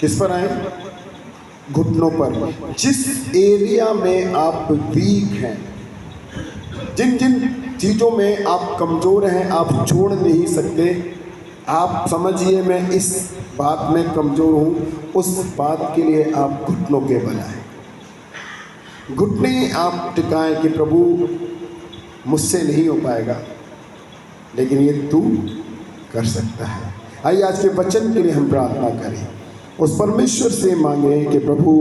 किस पर आए? घुटनों पर। जिस एरिया में आप वीक हैं, जिन जिन चीज़ों में आप कमज़ोर हैं, आप छोड़ नहीं सकते, आप समझिए मैं इस बात में कमज़ोर हूँ, उस बात के लिए आप घुटनों के बल आए। घुटने आप टिकाएं कि प्रभु मुझसे नहीं हो पाएगा, लेकिन ये तू कर सकता है। आइए आज के वचन के लिए हम प्रार्थना करें, उस परमेश्वर से मांगे कि प्रभु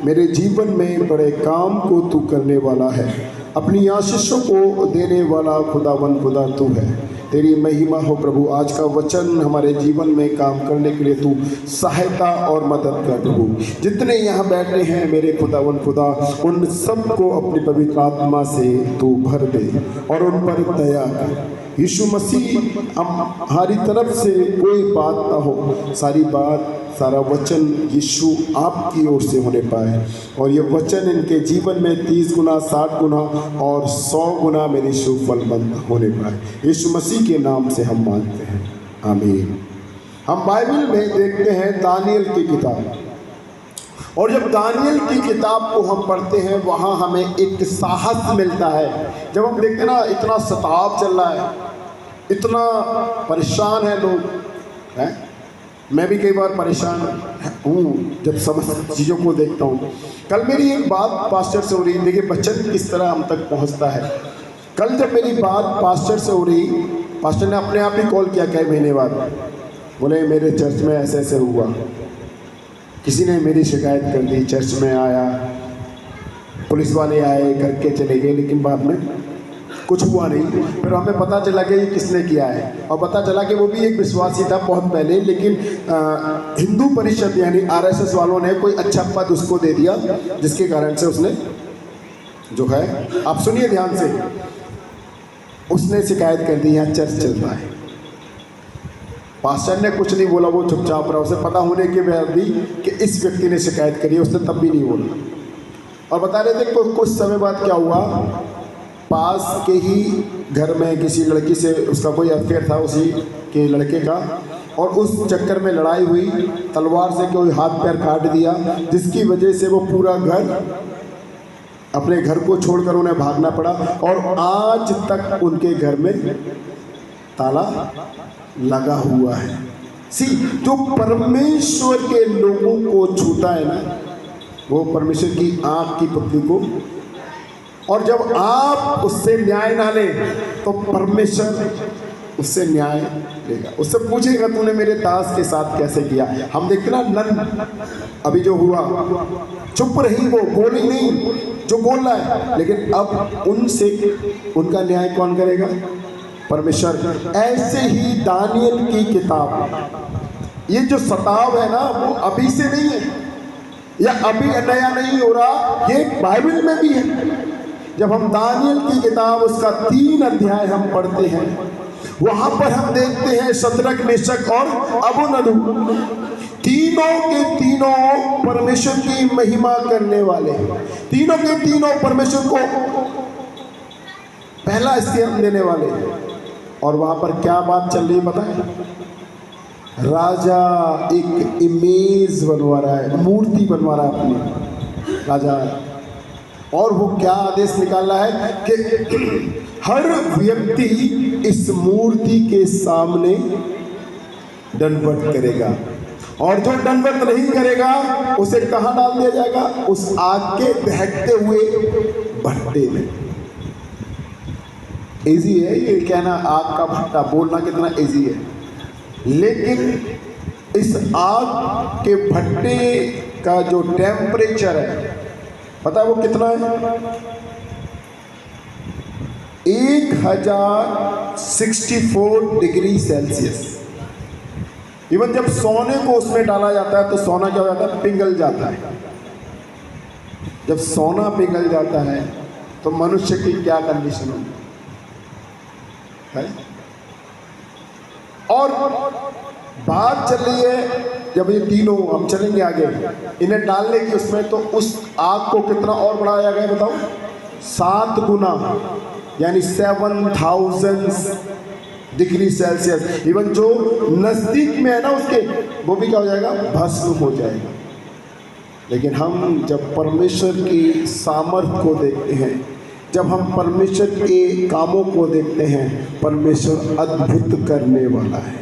मेरे जीवन में बड़े काम को तू करने वाला है, अपनी आशीषों को देने वाला खुदावन खुदा तू है। तेरी महिमा हो प्रभु। आज का वचन हमारे जीवन में काम करने के लिए तू सहायता और मदद कर प्रभु। जितने यहाँ बैठे हैं मेरे खुदावन खुदा, उन सबको अपनी पवित्र आत्मा से तू भर दे और उन पर दया कर। यीशु मसीह हमारी तरफ से कोई बात ना हो, सारी बात सारा वचन यीशु आपकी ओर से होने पाए और ये वचन इनके जीवन में 30 गुना 60 गुना और 100 गुना मेरी सुफलमंद होने पाए। यीशु मसीह के नाम से हम मांगते हैं, आमीन। हम बाइबल में देखते हैं दानियल की किताब, और जब दानियल की किताब को हम पढ़ते हैं वहाँ हमें एक साहस मिलता है। जब हम देखते हैं ना, इतना सताव चल रहा है, इतना परेशान है लोग हैं, मैं भी कई बार परेशान हूँ जब समस्त चीज़ों को देखता हूँ। कल मेरी एक बात पास्टर से हो रही, देखिए वचन किस तरह हम तक पहुँचता है। कल जब मेरी बात पास्टर से हो रही, पास्टर ने अपने आप ही कॉल किया कई महीने बाद, बोले मेरे चर्च में ऐसे ऐसे हुआ, किसी ने मेरी शिकायत कर दी, चर्च में आया, पुलिस वाले आए, करके चले गए, लेकिन बाद में कुछ हुआ नहीं। फिर हमें पता चला कि ये किसने किया है, और पता चला कि वो भी एक विश्वासी था बहुत पहले, लेकिन हिंदू परिषद यानी आरएसएस वालों ने कोई अच्छा पद उसको दे दिया, जिसके कारण से उसने जो है, आप सुनिए ध्यान से, उसने शिकायत कर दी यहाँ चर्च चलता है। पास्टर ने कुछ नहीं बोला, वो चुपचाप रहा। उसे पता होने के बाद भी कि इस व्यक्ति ने शिकायत करी है, उसने तब भी नहीं बोला। और बता रहे थे कुछ समय बाद क्या हुआ, पास के ही घर में किसी लड़की से उसका कोई अफेयर था, उसी के लड़के का, और उस चक्कर में लड़ाई हुई, तलवार से कोई हाथ पैर काट दिया, जिसकी वजह से वो पूरा घर, अपने घर को छोड़कर उन्हें भागना पड़ा, और आज तक उनके घर में ताला लगा हुआ है। जो परमेश्वर के लोगों को छूता है ना, वो परमेश्वर की आँख की पुतली को, और जब आप उससे न्याय ना ले तो परमेश्वर उससे न्याय लेगा। उससे पूछेगा तूने मेरे दास के साथ कैसे किया। हम देखते ना नन अभी जो हुआ, चुप रही, वो बोली नहीं जो बोल रहा है, लेकिन अब उनसे उनका न्याय कौन करेगा? परमेश्वर। ऐसे ही दानियल की किताब, ये जो सताव है ना, वो अभी से नहीं है या अभी नया नहीं हो रहा, ये बाइबल में भी है। जब हम दानियल की किताब उसका 3 अध्याय हम पढ़ते हैं, वहां पर हम देखते हैं शद्रक, मेशक और अबेदनगो तीनों के तीनों परमेश्वर की महिमा करने वाले, तीनों के तीनों परमेश्वर को पहला स्थान देने वाले। और वहां पर क्या बात चल रही पता है? राजा एक इमेज बनवा रहा है, मूर्ति बनवा रहा है अपनी राजा, और वो क्या आदेश निकाल रहा है कि हर व्यक्ति इस मूर्ति के सामने दंडवत करेगा, और जो दंडवत नहीं करेगा उसे कहाँ डाल दिया जाएगा? उस आग के दहकते हुए भट्टे में। इजी है ये कहना, आग का भट्टा, बोलना कितना इजी है, लेकिन इस आग के भट्टे का जो टेम्परेचर है, पता है वो कितना है? 1064 डिग्री सेल्सियस। इवन जब सोने को उसमें डाला जाता है तो सोना क्या हो जाता है? पिघल जाता है। जब सोना पिघल जाता है तो मनुष्य की क्या कंडीशन होगी है? और बात चल रही है, जब ये तीनों, हम चलेंगे आगे, इन्हें डालने की उसमें, तो उस आग को कितना और बढ़ाया गया बताओ? 7 गुना, यानी 7000 डिग्री सेल्सियस। इवन जो नजदीक में है ना उसके, वो भी क्या हो जाएगा, भस्म हो जाएगा। लेकिन हम जब परमेश्वर की सामर्थ को देखते हैं, जब हम परमेश्वर के कामों को देखते हैं, परमेश्वर अद्भुत करने वाला है।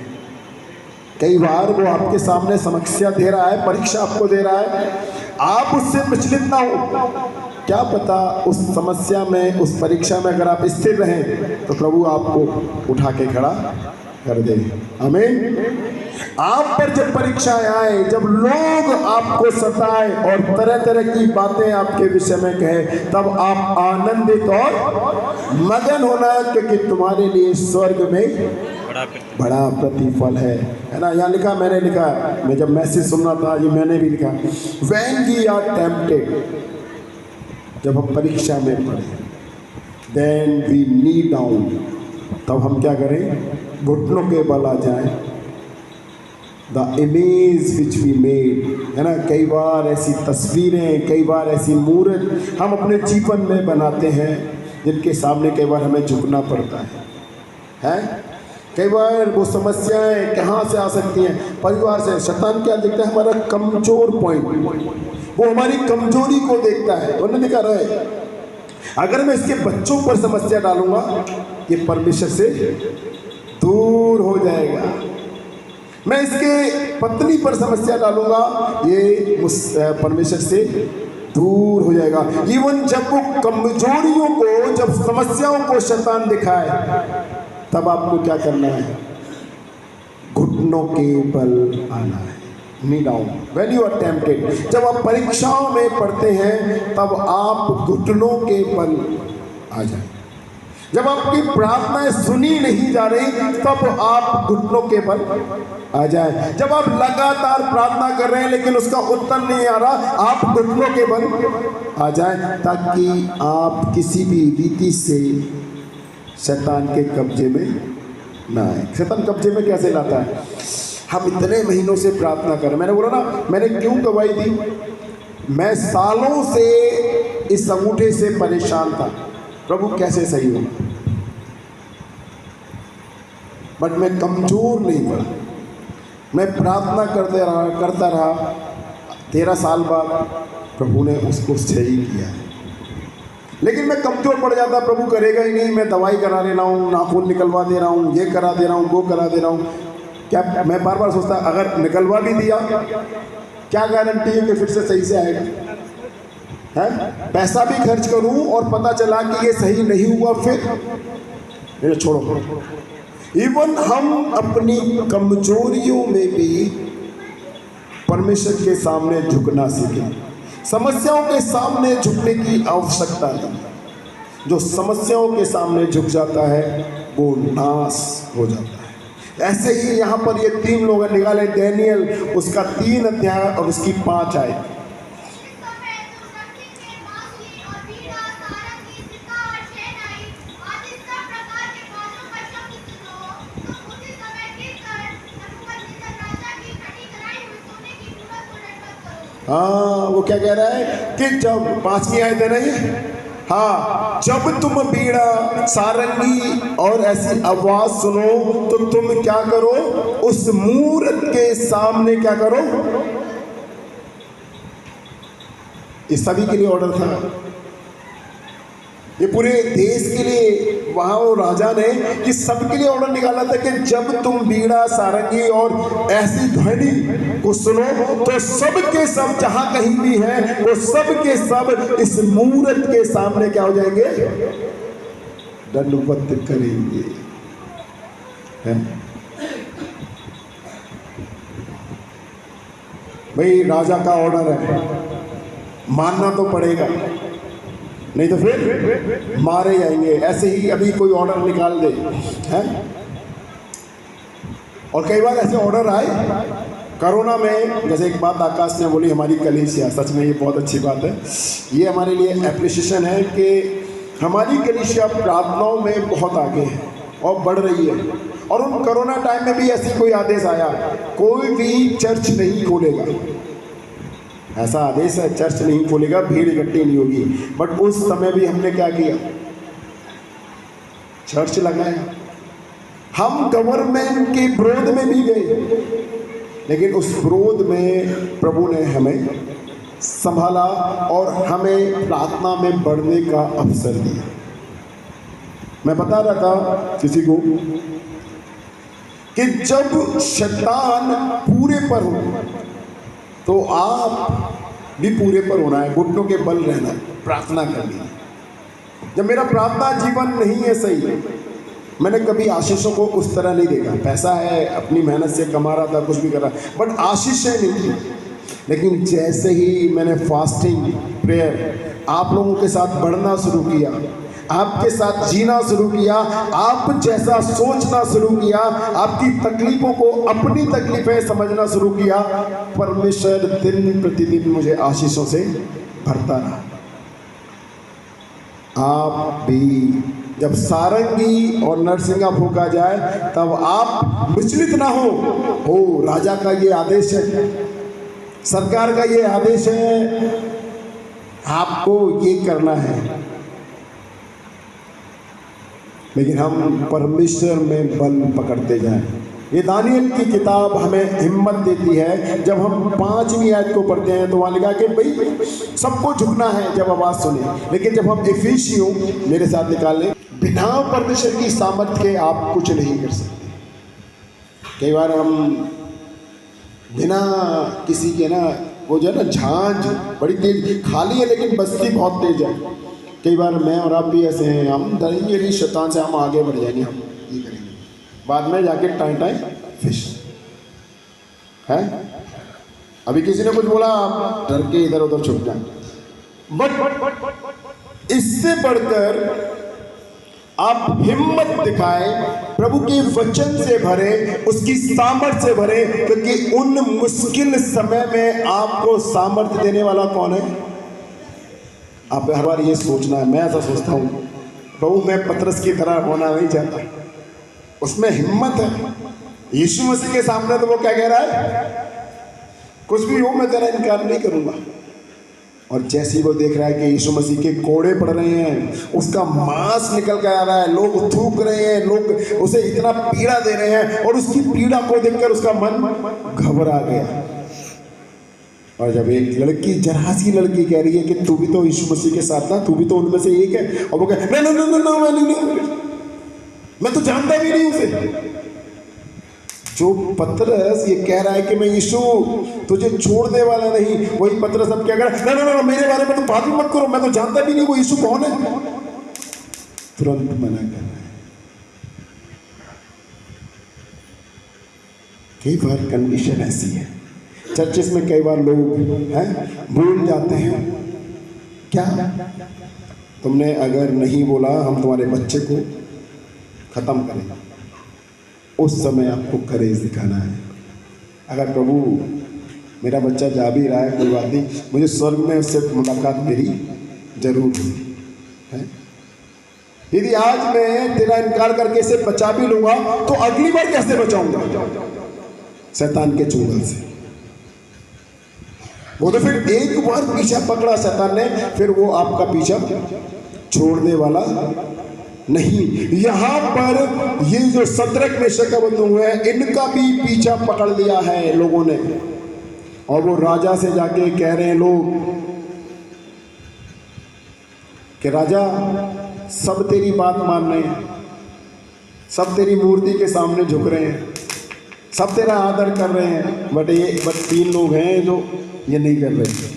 कई बार वो आपके सामने समस्या दे रहा है, परीक्षा आपको दे रहा है, आप उससे विचलित ना हो। क्या पता उस समस्या में, उस परीक्षा में अगर आप स्थिर रहें तो प्रभु आपको उठा के खड़ा कर दे। आमीन। आप पर जब परीक्षाएं आए, जब लोग आपको सताए और तरह तरह की बातें आपके विषय में कहे, तब आप आनंदित और मगन होना, क्योंकि तुम्हारे लिए स्वर्ग में बड़ा प्रतिफल है ना। यहाँ लिखा, मैंने लिखा, मैं जब मैसेज सुन रहा था, ये मैंने भी लिखा, When we are tempted, जब हम परीक्षा में पड़े, then we kneel down, तब हम क्या करें, घुटनों के बल आ जाएं। The image which we made, है ना, कई बार ऐसी तस्वीरें, कई बार ऐसी मूर्त हम अपने जीवन में बनाते हैं जिनके सामने कई बार हमें झुकना पड़ता है? कई बार वो समस्याएं कहाँ से आ सकती हैं? परिवार से। शैतान क्या देखता है, हमारा कमजोर पॉइंट, वो हमारी कमजोरी को देखता है। उन्होंने देखा रहे, अगर मैं इसके बच्चों पर समस्या डालूंगा, ये परमेश्वर से दूर हो जाएगा। मैं इसके पत्नी पर समस्या डालूंगा, ये परमेश्वर से दूर हो जाएगा। इवन जब वो कमजोरियों को, जब समस्याओं को शैतान दिखाए, तब आपको क्या करना है, घुटनों के बल आना है। Knee down when you are tempted. जब आप परीक्षाओं में पढ़ते हैं, तब आप घुटनों के बल आ जाए। जब आपकी प्रार्थनाएं सुनी नहीं जा रही, तब आप घुटनों के बल आ जाए। जब आप लगातार प्रार्थना कर रहे हैं लेकिन उसका उत्तर नहीं आ रहा, आप घुटनों के बल आ जाए, ताकि आप किसी भी रीति से शैतान के कब्जे में ना आए। शैतान कब्जे में कैसे लाता है? हम इतने महीनों से प्रार्थना कर, मैंने बोला ना, मैंने क्यों गवाही दी, मैं सालों से इस अंगूठे से परेशान था, प्रभु कैसे सही हो, बट मैं कमजोर नहीं पड़ा। मैं प्रार्थना करता रहा 13 साल बाद प्रभु ने उसको सही किया है। लेकिन मैं कमजोर पड़ जाता, प्रभु करेगा ही नहीं, मैं दवाई करा दे रहा हूँ, नाखून निकलवा दे रहा हूँ, ये करा दे रहा हूँ, वो करा दे रहा हूँ। क्या मैं बार बार सोचता, अगर निकलवा भी दिया, क्या गारंटी है कि फिर से सही से आएगा? है, पैसा भी खर्च करूँ और पता चला कि ये सही नहीं हुआ, फिर छोड़ो। इवन हम अपनी कमजोरियों में भी परमेश्वर के सामने झुकना सीखें। समस्याओं के सामने झुकने की आवश्यकता नहीं। जो समस्याओं के सामने झुक जाता है वो नाश हो जाता है। ऐसे ही यहाँ पर ये 3 लोग निकाले, डैनियल उसका 3 अध्याय और उसकी 5 आए। हाँ, वो क्या कह रहा है कि जब 5वीं आयत है ना ये, हाँ, जब तुम बीड़ा, सारंगी और ऐसी आवाज सुनो तो तुम क्या करो, उस मूर्त के सामने क्या करो। ये सभी के लिए ऑर्डर था, ये पूरे देश के लिए। वहां वो राजा ने कि सबके लिए ऑर्डर निकाला था कि जब तुम बीड़ा, सारंगी और ऐसी ध्वनि को सुनो तो सब के सब जहां कहीं भी हैं, वो सब के सब इस मूर्त के सामने क्या हो जाएंगे, दंडवत करेंगे। भाई राजा का ऑर्डर है, मानना तो पड़ेगा, नहीं तो फिर मारे जाएंगे। ऐसे ही अभी कोई ऑर्डर निकाल दे है, और कई बार ऐसे ऑर्डर आए कोरोना में। जैसे एक बात आकाश ने बोली, हमारी कलीसिया, सच में ये बहुत अच्छी बात है, ये हमारे लिए एप्रिसिएशन है कि हमारी कलीसिया प्रार्थनाओं में बहुत आगे है और बढ़ रही है। और उन कोरोना टाइम में भी ऐसी कोई आदेश आया, कोई भी चर्च नहीं खोलेगा, ऐसा आदेश है, चर्च नहीं खोलेगा, भीड़ इकट्ठी नहीं होगी। बट उस समय भी हमने क्या किया, चर्च लगाया। हम गवर्नमेंट के विरोध में भी गए, लेकिन उस विरोध में प्रभु ने हमें संभाला और हमें प्रार्थना में बढ़ने का अवसर दिया। मैं बता रहा था किसी को कि जब शैतान पूरे पर हो तो आप भी पूरे पर होना है, घुटनों के बल रहना है, प्रार्थना करनी है। जब मेरा प्रार्थना जीवन नहीं है सही, मैंने कभी आशीषों को उस तरह नहीं देखा। पैसा है, अपनी मेहनत से कमा रहा था, कुछ भी कर रहा, बट आशीषें नहीं थी। लेकिन जैसे ही मैंने फास्टिंग प्रेयर आप लोगों के साथ बढ़ना शुरू किया, आपके साथ जीना शुरू किया, आप जैसा सोचना शुरू किया, आपकी तकलीफों को अपनी तकलीफें समझना शुरू किया, परमेश्वर दिन प्रतिदिन मुझे आशीषों से भरता रहा। आप भी जब सारंगी और नरसिंगा फूंका जाए तब आप विचलित ना हो राजा का ये आदेश है, सरकार का ये आदेश है, आपको ये करना है। लेकिन हम परमेश्वर में बल पकड़ते जाएं। ये दानियल की किताब हमें हिम्मत देती है। जब हम 5वीं आयत को पढ़ते हैं तो वहाँ लिखा कि भाई सबको झुकना है जब आवाज़ सुने। लेकिन जब हम इफिसियों मेरे साथ निकालें, बिना परमेश्वर की सामर्थ्य के आप कुछ नहीं कर सकते। कई बार हम बिना किसी के ना, वो जो है ना झांझ बड़ी तेज खाली है लेकिन बस्ती बहुत तेज है। कई बार मैं और आप भी ऐसे हैं, हम डरेंगे नहीं शैतान से, हम आगे बढ़ जाएंगे, हम ये करेंगे, बाद में जाके टाइम फिश है। अभी किसी ने कुछ बोला, आप डर के इधर उधर छुप जाए। बट इससे बढ़कर आप हिम्मत दिखाएं, प्रभु के वचन से भरे, उसकी सामर्थ्य से भरे, क्योंकि उन मुश्किल समय में आपको सामर्थ्य देने वाला कौन है? आप हर बार ये सोचना है, मैं ऐसा सोचता हूँ, प्रभु मैं पतरस की तरह होना नहीं चाहता। उसमें हिम्मत है। यीशु मसीह के सामने तो वो क्या कह रहा है? कुछ भी हो मैं तेरा इनकार नहीं करूँगा। और जैसे ही वो देख रहा है कि यीशु मसीह के कोड़े पड़ रहे हैं, उसका मांस निकल कर आ रहा है, लोग थूक रहे हैं, लोग उसे इतना पीड़ा दे रहे हैं, और उसकी पीड़ा को देखकर उसका मन घबरा गया। और जब एक लड़की, जरा सी लड़की कह रही है कि तू भी तो यीशु मसीह के साथ ना, तू भी तो उनमें से एक है, और वो कह मैं तो जानता भी नहीं उसे। जो पतरस ये कह रहा है कि मैं यीशु तुझे छोड़ने वाला नहीं, वही पतरस अब क्या कर रहा है? ना मेरे बारे में तो बात मत करो, मैं तो जानता भी नहीं वो यीशु कौन है। तुरंत मना कर रहा है। कई बार कंडीशन ऐसी है, चर्चेस में कई बार लोग हैं भूल जाते हैं। क्या तुमने अगर नहीं बोला हम तुम्हारे बच्चे को खत्म करेंगे, उस समय आपको करेज दिखाना है। अगर प्रभु मेरा बच्चा जा भी रहा है, कोई बात नहीं, मुझे स्वर्ग में उससे मुलाकात मेरी जरूर है। यदि आज मैं तेरा इनकार करके इसे बचा भी लूंगा तो अगली बार कैसे बचाऊंगा? शैतान के चुंगल से। वो तो फिर एक बार पीछा पकड़ा शैतान ने, फिर वो आपका पीछा छोड़ने वाला नहीं। यहां पर ये जो सद्रक मेशक अबेदनगो है, इनका भी पीछा पकड़ लिया है लोगों ने, और वो राजा से जाके कह रहे हैं लोग कि राजा सब तेरी बात मान रहे हैं, सब तेरी मूर्ति के सामने झुक रहे हैं, सब तेरा आदर कर रहे हैं, बट 3 लोग हैं जो ये नहीं कर रहे।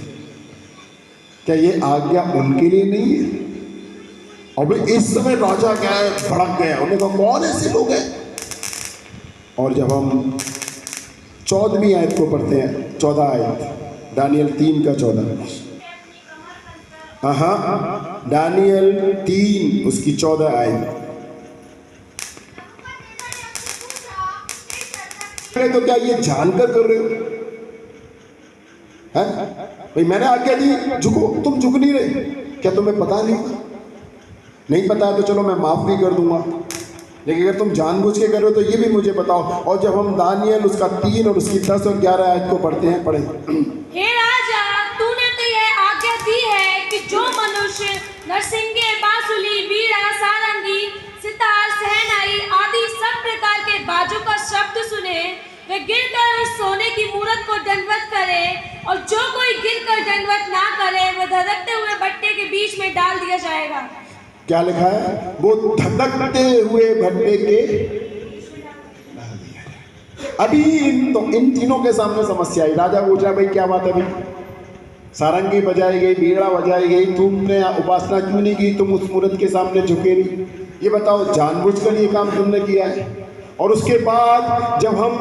क्या ये आज्ञा उनके लिए नहीं है? और इस समय राजा क्या है, भड़क गया। उन्होंने कहा कौन ऐसे लोग हैं? और जब हम 14वीं आयत को पढ़ते हैं, 14 आयत, दानियल 3 का 14, हाँ दानियल 3 उसकी 14 आयत। तो क्या ये जानकर कर रहे हो? है भाई मैंने आज्ञा दी झुको, तुम झुक नहीं रहे। क्या तुम्हें पता नहीं पता है तो चलो मैं माफ भी कर दूंगा, लेकिन अगर तुम जानबूझ के कर रहे हो तो ये भी मुझे बताओ। और जब हम दानियल उसका 3 और उसकी 10 और 11 आयत को पढ़ते हैं, पढ़े। हे राजा, तूने तो यह आज्ञा दी है कि जो मनुष्य नरसिंगे, बांसुरी, बीड़ा, सारंगी, सितार, सहनाई आदि सब प्रकार शब्द सुने वे गिरकर सोने की मूरत को दंडवत करे, और जो कोई गिरकर दंडवत ना करे वह धधकते हुए भट्टे के बीच में डाल दिया जाएगा। क्या लिखा है? वो धधकते हुए भट्टे के डाल दिया जाएगा। अभी इन तीनों के सामने समस्या आई। राजा पूछ रहा भाई क्या बात है भाई, सारंगी बजाई गई, बीड़ा बजाई गई, तुमने उपासना क्यों नहीं की, तुम उस मूर्त के सामने झुके नहीं, ये बताओ जानबूझकर ये काम तुमने किया है? और उसके बाद जब हम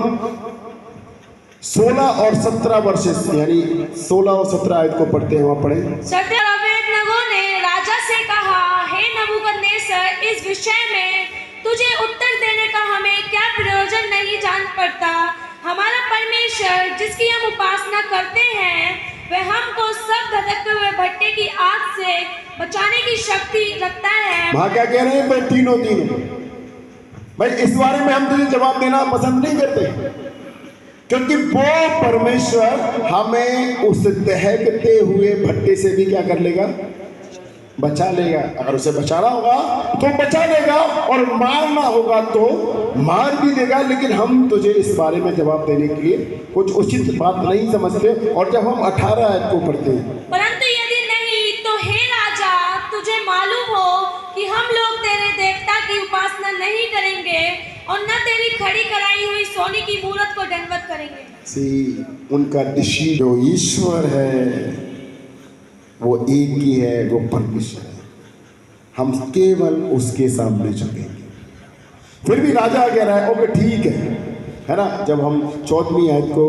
16 और 17 वर्षेस यानी 16 और 17 आयत को पढ़ते हैं, वहां पढ़े। अबेदनगो ने राजा से कहा, हे नबूकदनेस्सर, इस विषय में तुझे उत्तर देने का हमें क्या प्रयोजन नहीं जान पड़ता। हमारा परमेश्वर जिसकी हम उपासना करते हैं वह हमको सब धधकते हुए भट्टे की आग से बचाने की शक्ति रखता है। वहां क्या कह रहे हैं भाई? तीनों भाई इस बारे में हम तुझे जवाब देना पसंद नहीं करते, क्योंकि वो परमेश्वर हमें उस दहकते हुए भट्टे से भी क्या कर लेगा? बचा लेगा। अगर उसे बचाना होगा तो बचा लेगा, और मारना होगा तो मार भी देगा। लेकिन हम तुझे इस बारे में जवाब देने के लिए कुछ उचित बात नहीं समझते। और जब हम 18 आयत को पढ़ते हैं, परंतु यदि नहीं तो हे राजा, तुझे मालूम हो कि हम लोग तेरे देवता की उपासना नहीं करेंगे और न तेरी खड़ी कराई हुई सोने की मूरत को दंडवत करेंगे। उनका ऋषि जो ईश्वर है वो एक ही है, वो परमेश्वर है। हम केवल उसके सामने झुकेंगे। फिर भी राजा कह रहा है ओके ठीक है ना। जब हम 14वीं आयत को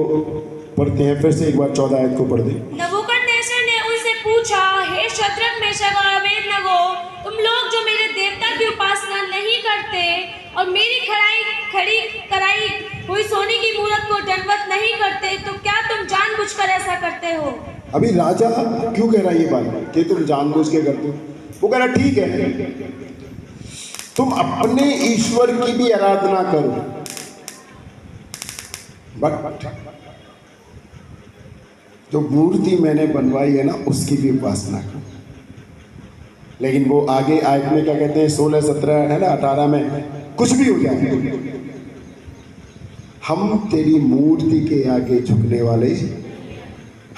पढ़ते हैं, फिर से एक बार 14 आयत को पढ़ दें। नबूकदनेस्सर ने उनसे पूछा, हे शद्रक, मेशक और अबेदनगो, तुम लोग जो मेरे देवता की उपासना नहीं करते और मेरी खड़ी कराई हुई सोने की मूरत को दंडवत नहीं करते, तो क्या तुम जानबूझकर ऐसा करते हो? अभी राजा क्यों कह रहा है ये बात कि तुम जानबूझ के करते हो? वो कह रहा ठीक है, तुम अपने ईश्वर की भी आराधना करो, बट जो मूर्ति मैंने बनवाई है ना उसकी भी उपासना करो। लेकिन वो आगे आयत में क्या कहते हैं, 16, 17 है ना, 18 में कुछ भी हो जाए, हम तेरी मूर्ति के आगे झुकने वाले,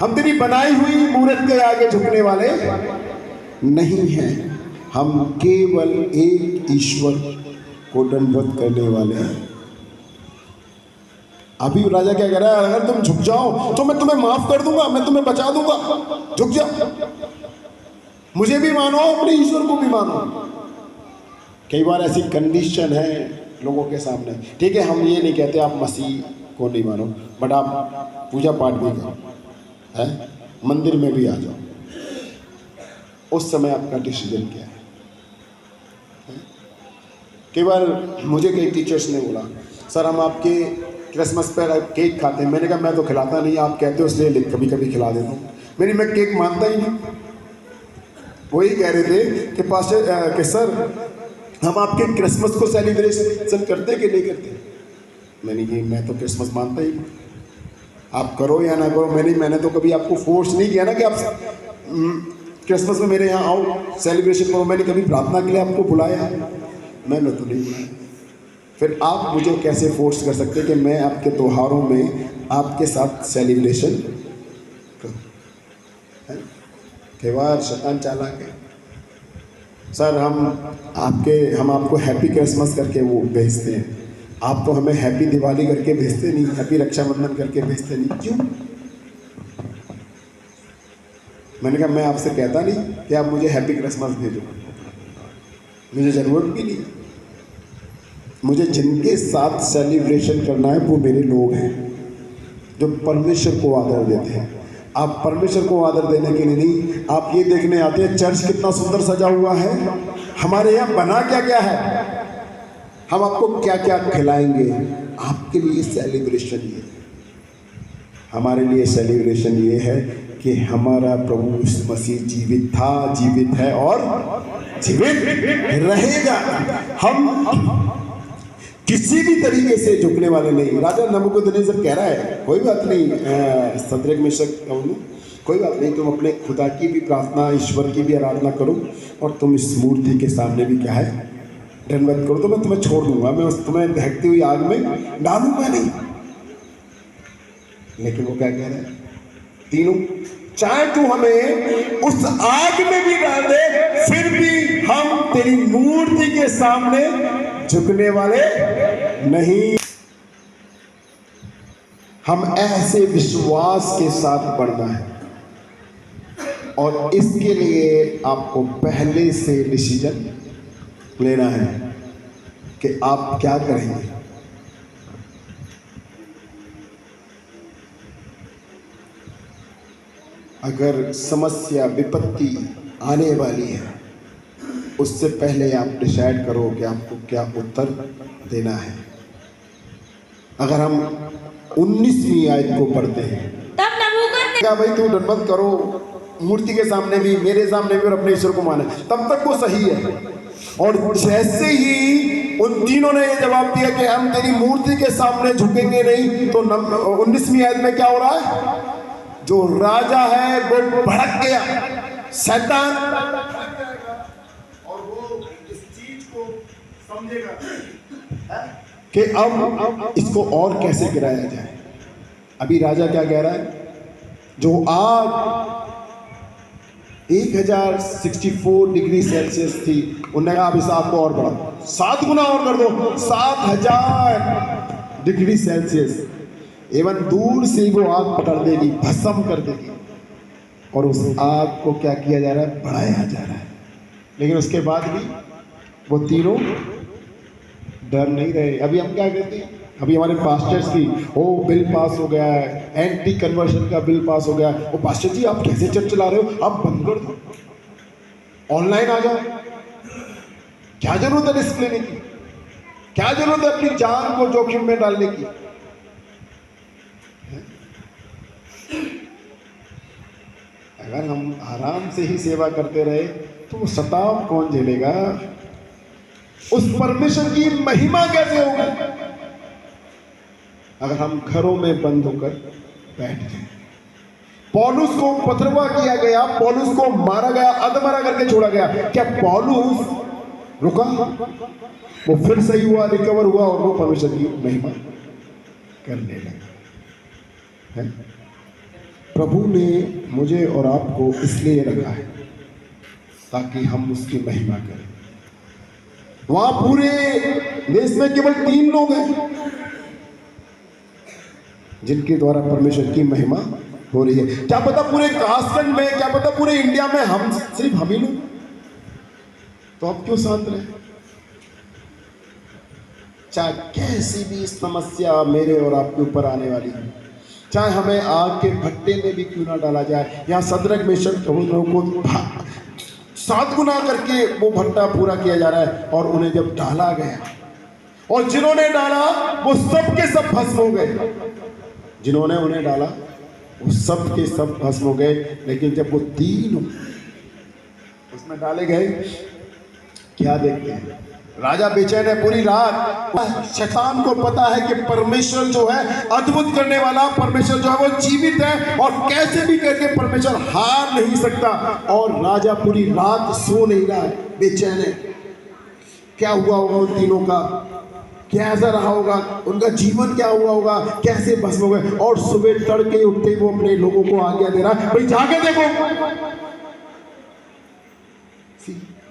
हम तेरी बनाई हुई मूर्त के आगे झुकने वाले नहीं हैं। हम केवल एक ईश्वर को दंडवत करने वाले हैं। अभी राजा क्या कह रहा है? अगर तुम झुक जाओ तो मैं तुम्हें माफ कर दूंगा, मैं तुम्हें बचा दूंगा। झुक जाओ, मुझे भी मानो, अपने ईश्वर को भी मानो। कई बार ऐसी कंडीशन है लोगों के सामने। ठीक है, हम ये नहीं कहते आप मसीह को नहीं मानो, बट आप पूजा पाठ भी करो, है, मंदिर में भी आ जाओ। उस समय आपका डिसीजन क्या है? कई बार मुझे कई टीचर्स ने बोला, सर हम आपके क्रिसमस पर केक खाते हैं। मैंने कहा मैं तो खिलाता नहीं, आप कहते हो इसलिए कभी कभी खिला देता हूँ। मैं केक मानता ही नहीं। वही कह रहे थे कि पास्टर कि सर हम आपके क्रिसमस को सेलिब्रेशन करते कि नहीं करते? मैंने कहा मैं तो क्रिसमस मानता ही नहीं, आप करो या ना करो। मैंने तो कभी आपको फोर्स नहीं किया ना कि आप क्रिसमस में मेरे यहाँ आओ, सेलिब्रेशन करो। मैंने कभी प्रार्थना के लिए आपको बुलाया? मैंने तो नहीं बुलाया। फिर आप मुझे कैसे फोर्स कर सकते कि मैं आपके त्योहारों में आपके साथ सेलिब्रेशन करूं? कई बार शैतान चालाक है। सर हम आपको हैप्पी क्रिसमस करके वो भेजते हैं, आप तो हमें हैप्पी दिवाली करके भेजते नहीं, हैप्पी रक्षाबंधन करके भेजते नहीं, क्यों? मैंने कहा मैं आपसे कहता नहीं कि आप मुझे हैप्पी क्रिसमस भेजो, मुझे ज़रूरत भी नहीं। मुझे जिनके साथ सेलिब्रेशन करना है वो मेरे लोग हैं जो परमेश्वर को आदर देते हैं। आप परमेश्वर को आदर देने के लिए नहीं, आप ये देखने आते हैं चर्च कितना सुंदर सजा हुआ है, हमारे यहाँ बना क्या क्या है, हम आपको क्या क्या खिलाएंगे। आपके लिए सेलिब्रेशन ये, हमारे लिए सेलिब्रेशन ये है कि हमारा प्रभु यीशु मसीह जीवित था, जीवित है और जीवित रहेगा। हम किसी भी तरीके से झुकने वाले नहीं। राजा नबूकदनेस्सर कह रहा है कोई बात नहीं, शद्रक मेशक कोई बात नहीं, तुम अपने खुदा की भी प्रार्थना, ईश्वर की भी आराधना करो और तुम इस मूर्ति के सामने भी क्या है दंडवत करो तो मैं तुम्हें छोड़ दूंगा, मैं उस तुम्हें दहकती हुई आग में डालूंगा नहीं। लेकिन वो क्या कह रहे हैं, तीनों, चाहे तू हमें उस आग में भी डाल दे, फिर भी हम तेरी मूर्ति के सामने झुकने वाले नहीं। हम ऐसे विश्वास के साथ बढ़ना है, और इसके लिए आपको पहले से डिसीजन लेना है कि आप क्या करेंगे। अगर समस्या विपत्ति आने वाली है, उससे पहले आप डिसाइड करो कि आपको क्या उत्तर देना है। अगर हम 19वीं आयत को पढ़ते हैं, तब नबूकदनेस्सर क्या भाई तू दंडवत करो मूर्ति के सामने भी, मेरे सामने भी, और अपने ईश्वर को माने, तब तक वो सही है। और जैसे ही उन तीनों ने ये जवाब दिया कि हम तेरी मूर्ति के सामने झुकेंगे नहीं, तो 19वीं आयत में क्या हो रहा है, जो राजा है वो भड़क गया, शैतान, और वो इस चीज को समझेगा कि अब इसको और कैसे गिराया जाए। अभी राजा क्या कह रहा है, जो आग 1064 डिग्री सेल्सियस थी, उन्होंने कहा अब इस आग को और बढ़ाओ, 7 गुना और कर दो, 7000 डिग्री सेल्सियस। एवं दूर से वो आग पकड़ देगी, भस्म कर देगी, और उस आग को क्या किया जा रहा है, बढ़ाया जा रहा है। लेकिन उसके बाद भी वो तीनों डर नहीं रहे। अभी हम क्या कहते हैं, अभी हमारे पास्टर्स की बिल पास हो गया है, एंटी कन्वर्शन का बिल पास हो गया। वो पास्टर जी आप कैसे चर्च चला रहे हो, आप बंद कर दो, ऑनलाइन आ जाओ, क्या जरूरत है रिस्क लेने की, क्या जरूरत है अपनी जान को जोखिम में डालने की। अगर हम आराम से ही सेवा करते रहे तो वो सताव कौन झेलेगा, उस परमेश्वर की महिमा कैसे होगी अगर हम घरों में बंद होकर बैठ जाए। पौलुस को पथरवा किया गया, पौलुस को मारा गया, अधमरा करके छोड़ा गया। क्या पौलुस रुका? वो फिर सही हुआ, रिकवर हुआ, और वो परमेश्वर की महिमा करने लगा। है? प्रभु ने मुझे और आपको इसलिए रखा है ताकि हम उसकी महिमा करें। वहां पूरे देश में केवल 3 लोग हैं जिनके द्वारा परमेश्वर की महिमा हो रही है। क्या पता पूरे कासगंज में, क्या पता पूरे इंडिया में हम सिर्फ हम ही लोग। तो आप क्यों शांत रहे? चाहे कैसी भी समस्या मेरे और आपके ऊपर आने वाली है, चाहे हमें आग के भट्टे में भी क्यों ना डाला जाए। यहाँ सदरक मेशक को 7 गुना करके वो भट्टा पूरा किया जा रहा है, और उन्हें जब डाला गया, और जिन्होंने डाला वो सब के सब भस्म हो गए। जिन्होंने उन्हें डाला वो सब के सब भस्म हो गए। लेकिन जब वो 3 उसमें डाले गए, क्या देखते हैं, राजा बेचैन है पूरी रात। शैतान को पता है कि परमेश्वर जो है अद्भुत करने वाला, परमेश्वर जो है वो जीवित है, और कैसे भी करके परमेश्वर हार नहीं सकता। और राजा पूरी रात सो नहीं रहा है, बेचैन है। क्या हुआ होगा उन तीनों का, कैसा रहा होगा उनका जीवन, क्या हुआ होगा, कैसे भस्म हो गए। और सुबह तड़के उठते वो अपने लोगों को आज्ञा दे रहा है, भाई जाके देखो।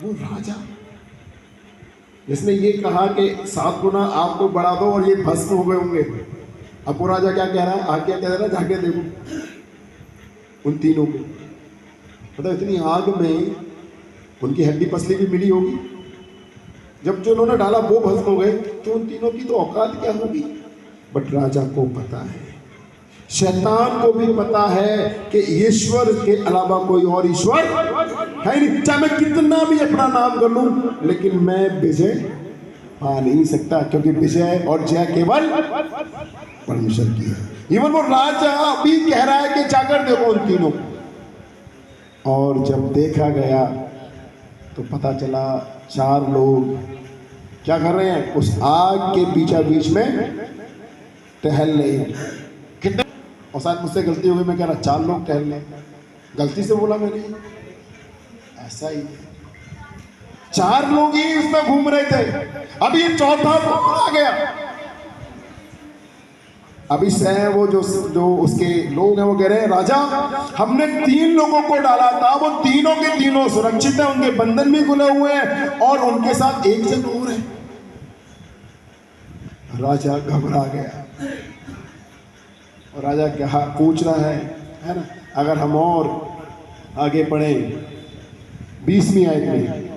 वो राजा जिसने ये कहा कि 7 गुना आपको बढ़ा दो और ये भस्म हो गए होंगे, अब वो राजा क्या कह रहा है, आज्ञा कह रहा है जाके देखो उन तीनों को। मतलब इतनी आग में उनकी हड्डी पसली भी मिली होगी। जब जो उन्होंने डाला वो भस्म हो गए, तो उन तीनों की तो औकात क्या होगी। बट राजा को पता है, शैतान को भी पता है कि ईश्वर के अलावा कोई और ईश्वर है नहीं। चाहे मैं कितना भी अपना नाम कर लूं, लेकिन मैं विजय पा नहीं सकता, क्योंकि विजय और जय केवल परमेश्वर की है। इवन वो राजा भी कह रहा है कि जाकर देखो उन तीनों। और जब देखा गया तो पता चला 4 लोग क्या कर रहे हैं, उस आग के बीचा बीच में टहल रहे हैं। कितने, और शायद मुझसे गलती हो गई, मैं कह रहा 4 लोग टहल रहे, गलती से बोला मैंने, ऐसा ही है। 4 लोग ही उसमें घूम रहे थे, अब ये चौथा आ गया। अभी से वो जो उसके लोग हैं वो कह रहे हैं राजा हमने 3 लोगों को डाला था, वो तीनों के तीनों सुरक्षित हैं, उनके बंधन भी खुले हुए हैं और उनके साथ एक जन और है। राजा घबरा गया और राजा क्या पूछ रहा है ना। अगर हम और आगे पढ़े 20वीं आयत में,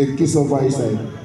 इक्कीस और 22 आयत।